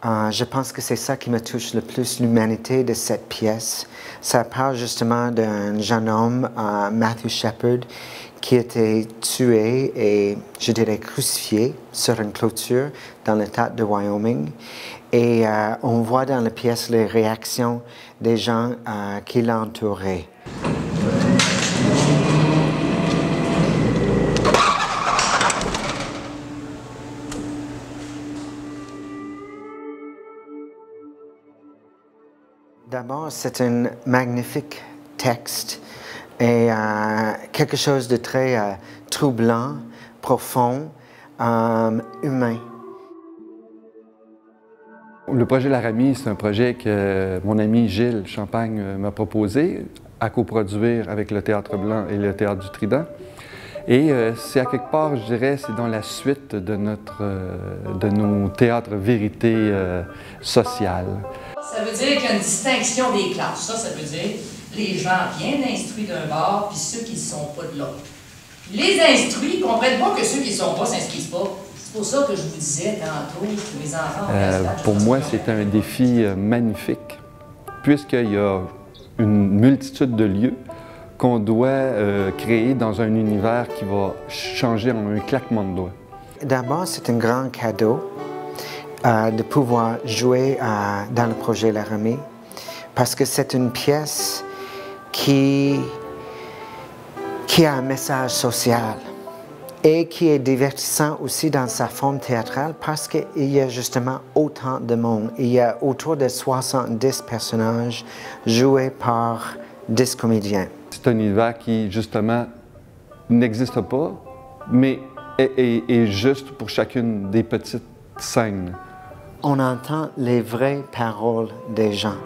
Je pense que c'est ça qui me touche le plus, l'humanité de cette pièce. Ça parle justement d'un jeune homme, Matthew Shepard, qui a été tué et, je dirais, crucifié sur une clôture dans l'État de Wyoming. Et on voit dans la pièce les réactions des gens qui l'entouraient. D'abord, c'est un magnifique texte et quelque chose de très troublant, profond, humain. Le projet Laramie, c'est un projet que mon ami Gilles Champagne m'a proposé à coproduire avec le Théâtre Blanc et le Théâtre du Trident. Et c'est à quelque part, je dirais, c'est dans la suite de nos théâtres vérité sociale. Ça veut dire qu'il y a une distinction des classes. Ça veut dire les gens bien instruits d'un bord puis ceux qui ne sont pas de l'autre. Les instruits ne comprennent pas que ceux qui ne sont pas ne s'inscrivent pas. C'est pour ça que je vous disais tantôt que mes enfants... Pour moi, c'est un défi magnifique, puisqu'il y a une multitude de lieux qu'on doit créer dans un univers qui va changer en un claquement de doigts. D'abord, c'est un grand cadeau de pouvoir jouer dans le projet Laramie, parce que c'est une pièce qui a un message social et qui est divertissant aussi dans sa forme théâtrale parce qu'il y a justement autant de monde. Il y a autour de 70 personnages joués par 10 comédiens. C'est un univers qui, justement, n'existe pas, mais est juste pour chacune des petites scènes. On entend les vraies paroles des gens.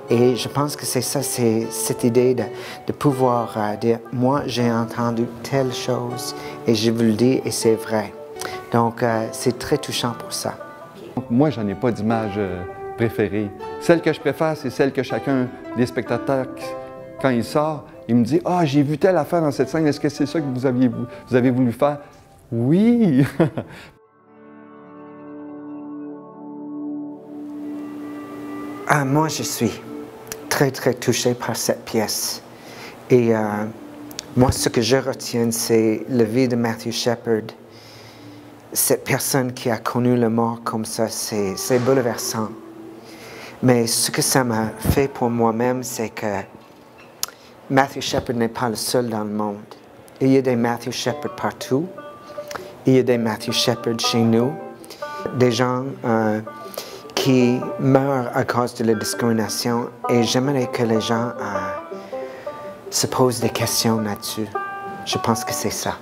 Et je pense que c'est ça, c'est cette idée de pouvoir dire « moi, j'ai entendu telle chose et je vous le dis et c'est vrai ». Donc, c'est très touchant pour ça. Moi, j'en ai pas d'image préférée. Celle que je préfère, c'est celle que chacun des spectateurs, quand il sort, il me dit « Ah, j'ai vu telle affaire dans cette scène, est-ce que c'est ça que vous avez voulu faire? » Oui! Moi, je suis très, très touché par cette pièce. Et moi, ce que je retiens, c'est la vie de Matthew Shepard. Cette personne qui a connu la mort comme ça, c'est bouleversant. Mais ce que ça m'a fait pour moi-même, c'est que Matthew Shepard n'est pas le seul dans le monde. Il y a des Matthew Shepard partout. Il y a des Matthew Shepard chez nous. Des gens qui meurent à cause de la discrimination et j'aimerais que les gens se posent des questions là-dessus. Je pense que c'est ça.